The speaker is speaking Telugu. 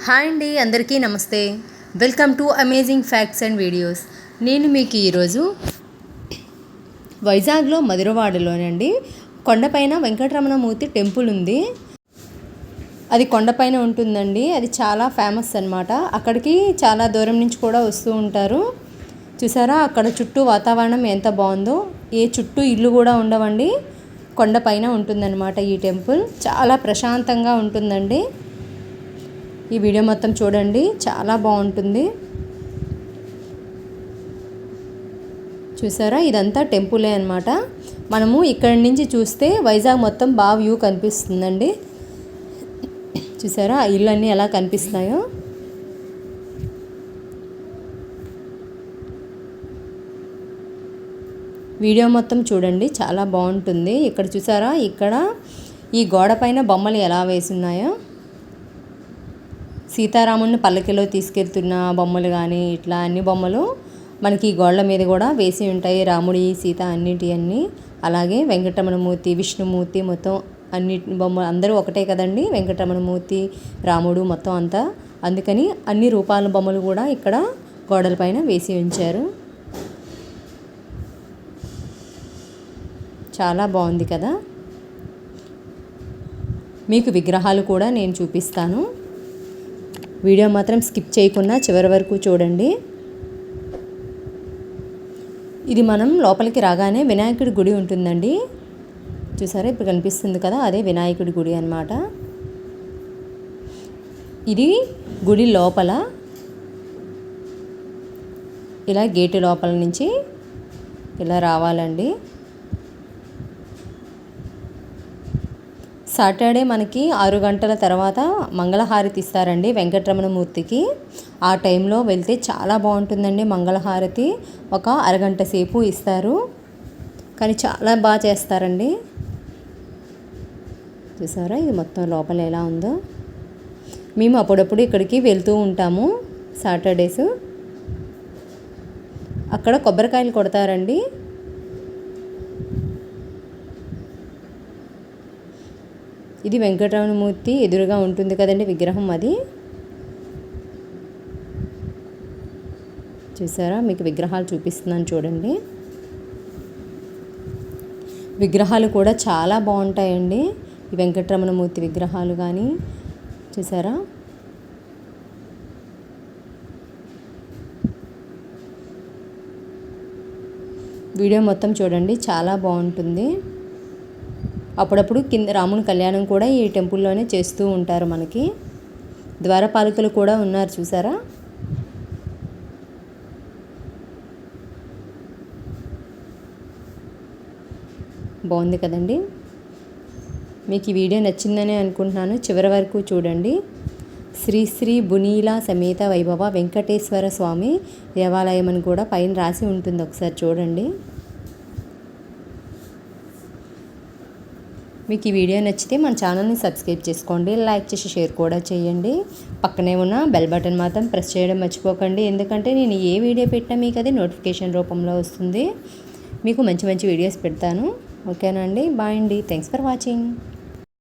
హాయ్ అండి, అందరికీ నమస్తే. Welcome to amazing facts and videos. నేను మీకు ఈరోజు వైజాగ్లో మధురవాడలోనండి కొండపైన వెంకటరమణమూర్తి టెంపుల్ ఉంది. అది కొండపైన ఉంటుందండి. అది చాలా ఫేమస్ అన్నమాట. అక్కడికి చాలా దూరం నుంచి కూడా వస్తూ ఉంటారు. చూసారా అక్కడ చుట్టూ వాతావరణం ఎంత బాగుందో. ఏ చుట్టూ ఇల్లు కూడా ఉండవండి. కొండపైన ఉంటుందన్నమాట ఈ టెంపుల్. చాలా ప్రశాంతంగా ఉంటుందండి. ఈ వీడియో మొత్తం చూడండి, చాలా బాగుంటుంది. చూసారా ఇదంతా టెంపులే అన్నమాట. మనము ఇక్కడి నుంచి చూస్తే వైజాగ్ మొత్తం బాగా వ్యూ కనిపిస్తుందండి. చూసారా ఇల్లు అన్నీ ఎలా కనిపిస్తున్నాయో. వీడియో మొత్తం చూడండి, చాలా బాగుంటుంది. ఇక్కడ చూసారా, ఇక్కడ ఈ గోడ పైన బొమ్మలు ఎలా వేసున్నాయో. సీతారాముడిని పల్లకిలో తీసుకెళ్తున్న బొమ్మలు కానీ ఇట్లా అన్ని బొమ్మలు మనకి ఈ గోడల మీద కూడా వేసి ఉంటాయి. రాముడి, సీత అన్నీ. అలాగే వెంకటరమణమూర్తి, విష్ణుమూర్తి మొత్తం అన్ని బొమ్మలు అందరూ ఒకటే కదండి. వెంకటరమణమూర్తి, రాముడు మొత్తం అంతా. అందుకని అన్ని రూపాల బొమ్మలు కూడా ఇక్కడ గోడల పైన వేసి ఉంచారు. చాలా బాగుంది కదా. మీకు విగ్రహాలు కూడా నేను చూపిస్తాను. వీడియో మాత్రం స్కిప్ చేయకుండా చివరి వరకు చూడండి. ఇది మనం లోపలికి రాగానే వినాయకుడి గుడి ఉంటుందండి. చూసారా ఇప్పుడు కనిపిస్తుంది కదా, అదే వినాయకుడి గుడి అన్నమాట. ఇది గుడి లోపల ఇలా గేటు లోపల నుంచి ఇలా రావాలండి. సాటర్డే మనకి 6 గంటల తర్వాత మంగళహారతి ఇస్తారండి వెంకటరమణమూర్తికి. ఆ టైంలో వెళ్తే చాలా బాగుంటుందండి. మంగళహారతి ఒక అరగంట సేపు ఇస్తారు, కానీ చాలా బాగా చేస్తారండి. చూసారా ఇది మొత్తం లోపల ఎలా ఉందో. మేము అప్పుడప్పుడు ఇక్కడికి వెళ్తూ ఉంటాము సాటర్డేస్. అక్కడ కొబ్బరికాయలు కొడతారండి. ఇది వెంకటరమణమూర్తి ఎదురుగా ఉంటుంది కదండి విగ్రహం అది. చూసారా మీకు విగ్రహాలు చూపిస్తున్నాను చూడండి. విగ్రహాలు కూడా చాలా బాగుంటాయండి. ఈ వెంకటరమణమూర్తి విగ్రహాలు కానీ చూసారా. వీడియో మొత్తం చూడండి, చాలా బాగుంటుంది. అప్పుడప్పుడు కింద రాముని కళ్యాణం కూడా ఈ టెంపుల్లోనే చేస్తూ ఉంటారు. మనకి ద్వారపాలకులు కూడా ఉన్నారు చూసారా. బాగుంది కదండి. మీకు ఈ వీడియో నచ్చిందని అనుకుంటున్నాను. చివరి వరకు చూడండి. శ్రీ శ్రీ బునీలా సమేత వైభవ వెంకటేశ్వర స్వామి దేవాలయం అని కూడా పైన రాసి ఉంటుంది, ఒకసారి చూడండి. మీకు ఈ వీడియో నచ్చితే మన ఛానల్ని సబ్స్క్రైబ్ చేసుకోండి, లైక్ చేసి షేర్ కూడా చేయండి. పక్కనే ఉన్న బెల్ బటన్ మాత్రం ప్రెస్ చేయడం మర్చిపోకండి. ఎందుకంటే నేను ఏ వీడియో పెట్టినా మీకు అది నోటిఫికేషన్ రూపంలో వస్తుంది. మీకు మంచి మంచి వీడియోస్ పెడతాను. ఓకేనా అండి. బాయ్ అండి. Thanks for watching.